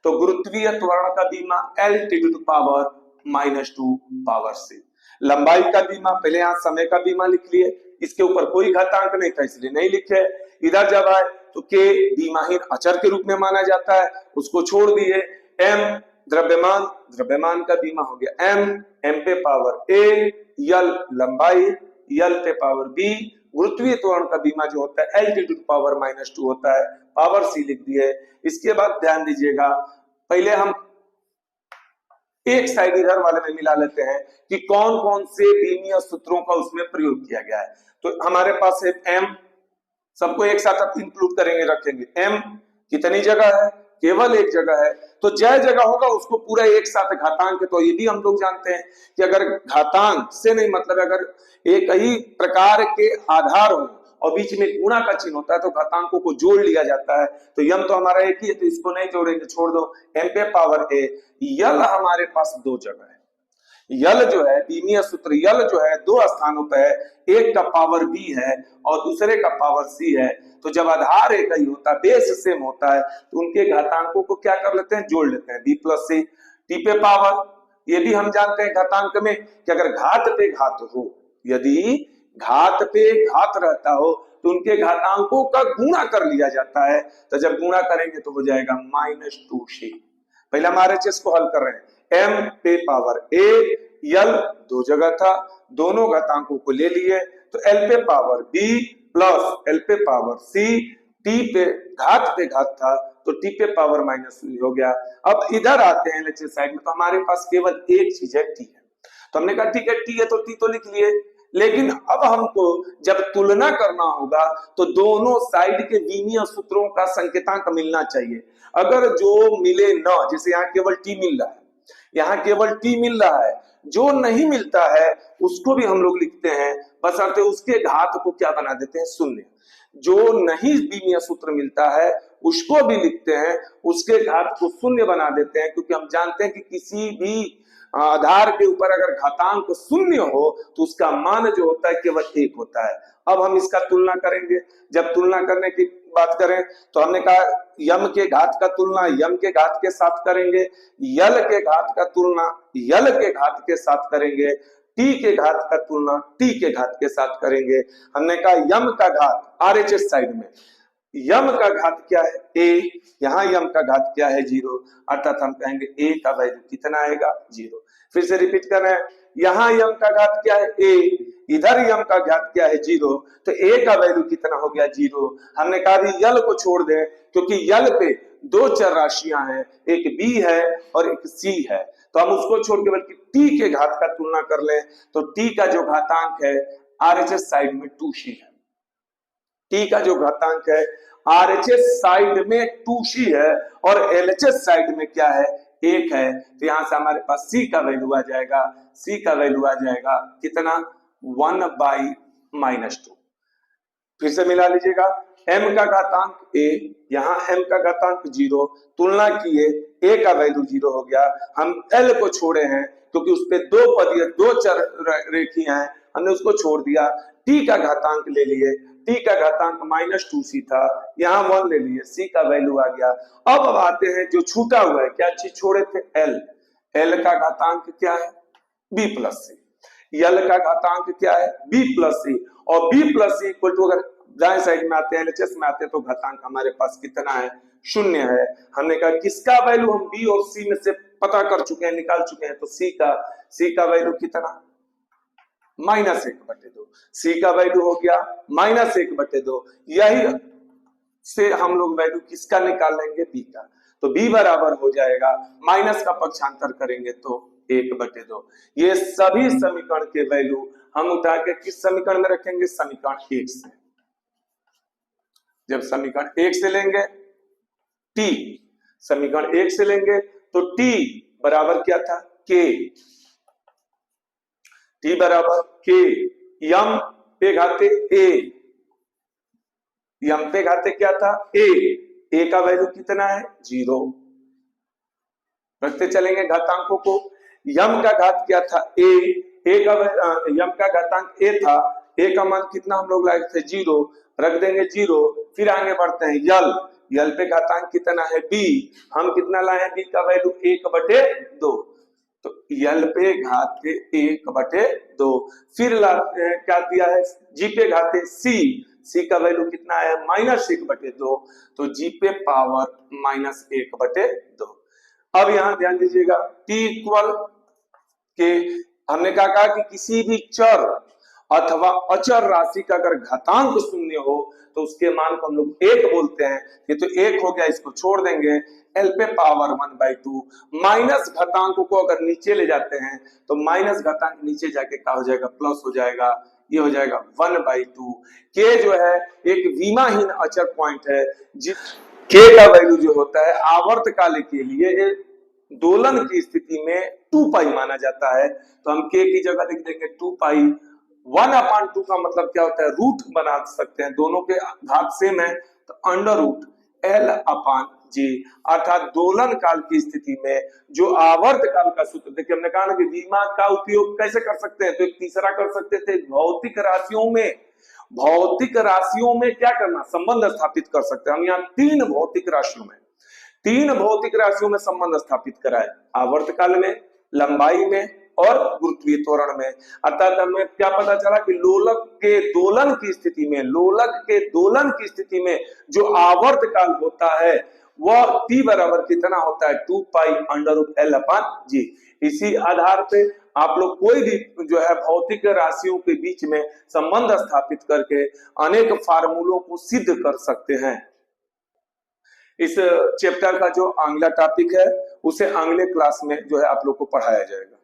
तो गुरुत्वीय त्वरण का बीमा L T to power -2 power से। लंबाई का बीमा, पहले यहाँ समय का बीमा लिख लिए, इसके ऊपर कोई घातांक नहीं था इसलिए नहीं लिखे। इधर जब आए तो के बीमाहीन अचर के रूप में माना जाता है, उसको छोड़ दिए। एम द्रव्यमान, द्रव्यमान का बीमा हो गया एम, एम पे पावर ए, यल लंबाई, यल पे पावर बी। गुरुत्वीय त्वरण का बीमा जो होता है एल टी टू पावर -2 होता है, पावर सी लिख दिए। इसके बाद ध्यान दीजिएगा, पहले हम एक साइड इधर वाले में मिला लेते हैं कि कौन कौन से बीमीय सूत्रों का उसमें प्रयोग किया गया है। तो हमारे पास है एम, सबको एक साथ आप इंक्लूड करेंगे, रखेंगे। एम कितनी जगह है? केवल एक जगह है। तो जय जगह होगा उसको पूरा एक साथ घातांक है। तो ये भी हम लोग जानते हैं कि अगर घातांक से नहीं मतलब अगर एक ही प्रकार के आधार हो और बीच में गुणा का चिन्ह होता है तो घातांकों को जोड़ लिया जाता है। तो यम तो हमारा एक ही है तो इसको नहीं जोड़ेंगे, छोड़ दो। एम पे पावर ए। यल हमारे पास 2 जगह है, यल जो है बीमीय सूत्र, यल जो है दो स्थानों पे है, एक का पावर बी है और दूसरे का पावर सी है। तो जब आधार एक ही होता है, बेस सेम होता है, तो उनके घातांकों को क्या कर लेते हैं, जोड़ लेते हैं, बी प्लस सी। टी पे पावर, ये भी हम जानते हैं घातांक में कि अगर घात पे घात हो, यदि घात पे घात रहता हो तो उनके घातांकों का गुणा कर लिया जाता है। तो जब गुणा करेंगे तो हो जाएगा -2c। पहले हम RHS को हल कर रहे हैं। m पे पावर a, यल दो जगह था, दोनों घातांकों को ले लिए, तो l पे पावर b प्लस l पे पावर c, t पे घात था तो t पे पावर -3 हो गया। अब इधर आते हैं LHS साइड में, तो हमारे पास केवल एक चीज है, t है। तो हमने कहा ठीक है, t है तो t तो लिख लिए, लेकिन अब हमको जब तुलना करना होगा तो दोनों साइड के विमीय सूत्रों का संकेतांक मिलना चाहिए। अगर जो मिले न, जैसे यहाँ केवल t मिल रहा है, यहाँ केवल t मिल रहा है, जो नहीं मिलता है उसको भी हम लोग लिखते हैं, बशर्ते उसके घात को क्या बना देते हैं, शून्य। जो नहीं विमीय सूत्र मिलता है उसको भी लिखते हैं, उसके घात को शून्य बना देते हैं, क्योंकि हम जानते हैं कि किसी भी आधार के ऊपर अगर घातांक शून्य हो तो उसका मान जो होता है केवल एक होता है। अब हम इसका तुलना करेंगे। जब तुलना करने की बात करें तो हमने कहा यम के घात का तुलना यम के घात के साथ करेंगे, यल के घात का तुलना यल के घात के साथ करेंगे, टी के घात का तुलना टी के घात के साथ करेंगे। हमने कहा यम का घात RHS साइड में, यम का घात क्या है, a, यहाँ यम का घात क्या है, 0, अर्थात हम कहेंगे a का वैल्यू कितना आएगा, 0। फिर से रिपीट कर रहे हैं, यहाँ यम का घात क्या है, a, इधर यम का घात क्या है, 0, तो a का वैल्यू कितना हो गया, 0। हमने कहा भी यल को छोड़ दें, क्योंकि यल पे दो चर राशियां हैं, एक b है और एक c है, तो हम उसको छोड़ के बल्कि t के घात का तुलना कर लें, तो t का जो घातांक है RHS साइड में 2c है। t का जो घातांक है RHS साइड में 2c है और LHS साइड में क्या है, 1 है। तो यहां से हमारे पास c का वैल्यू आ जाएगा, c का वैल्यू आ जाएगा कितना, 1/-2। फिर से मिला लीजिएगा, m का घातांक a, यहाँ m का घातांक 0, तुलना किए a का वैल्यू 0 हो गया। हम l को छोड़े हैं क्योंकि उस पे दो चर रेखियां हैं, हमने उसको छोड़ दिया। t का घातांक ले लिए, t का घातांक -2c था, यहाँ 1 ले लिए, c का वैल्यू आ गया। अब आते हैं जो छूटा हुआ है, क्या चीज छोड़े थे, l। l का घातांक क्या है, b प्लस c। यल का घातांक क्या है, b प्लस c, और b plus c equal to, अगर दाएं साइड में आते हैं LHS में आते हैं तो घातांक हमारे पास कितना है, 0 है। हमने कहा किसका वैल्यू हम b और c में से पता कर चुके हैं, निकाल चुके हैं, तो c का वैल्यू कितना, -1/2। c का वैल्यू हो गया -1/2। यही से हम लोग वैल्यू किसका निकाल लेंगे, b का, तो b बराबर हो जाएगा, माइनस का पक्षांतर करेंगे तो 1/2। ये सभी समीकरण के वैल्यू हम उठा के किस समीकरण में रखेंगे, समीकरण 1 से। जब समीकरण 1 से लेंगे t, समीकरण 1 से लेंगे तो t बराबर क्या था, k, t बराबर k, यम पे घाते a, यम पे घाते क्या था, a का वैल्यू कितना है, 0। रखते चलेंगे घातांकों को, यम का घात क्या था, यम का घातांक a था, a का मान कितना हम लोग लाए थे, 0, रख देंगे 0। फिर आगे बढ़ते हैं, यल पे घातांक कितना है, b, हम कितना लाए हैं, b का वैल्यू 1/2, तो यल पे घात के 1/2। फिर क्या दिया है, जी पे घाते c का वैल्यू कितना है, -1/2, तो g पे पावर -1/2। अब यहां ध्यान दीजिएगा, t इक्वल के हमने कहा कि किसी भी चर अथवा अचर राशि का अगर घातांक 0 हो तो उसके मान को हम लोग 1 बोलते हैं। ये तो 1 हो गया, इसको छोड़ देंगे, l पे पावर 1/2। माइनस घातांक को अगर नीचे ले जाते हैं तो माइनस घातांक नीचे जाके क्या हो जाएगा, प्लस हो जाएगा, ये हो जाएगा 1/2। k जो है एक विमाहीन अचर पॉइंट है, k का वैल्यू जो होता है आवर्तकाल के लिए दोलन की स्थिति में 2π माना जाता है, तो हम k की जगह लिख देंगे 2π। 1/2 का मतलब क्या होता है, रूट बना सकते हैं, दोनों के घात सेम है तो √L/, जी, अर्थात दोलन काल की स्थिति में जो आवर्त काल का सूत्र, देखिए हमने कहा ना कि दिमाग का उपयोग कैसे कर सकते हैं, तो एक तीसरा कर सकते थे, भौतिक राशियों में क्या करना, संबंध स्थापित कर सकते हैं हम। यहाँ तीन भौतिक राशियों में संबंध स्थापित कराए, आवर्त काल में, लंबाई में और गुरुत्वीय त्वरण में। अर्थात हमें क्या पता चला कि लोलक के दोलन की स्थिति में जो आवर्त काल होता है वह T बराबर कितना होता है, 2 pi under root L upon G। इसी आधार पे आप लोग कोई भी जो है भौतिक राशियों के बीच में संबंध स्थापित करके अनेक फार्मूलों को सिद्ध कर सकते हैं। इस चैप्टर का जो अगला टॉपिक है उसे अगले क्लास में जो है आप लोग को पढ़ाया जाएगा।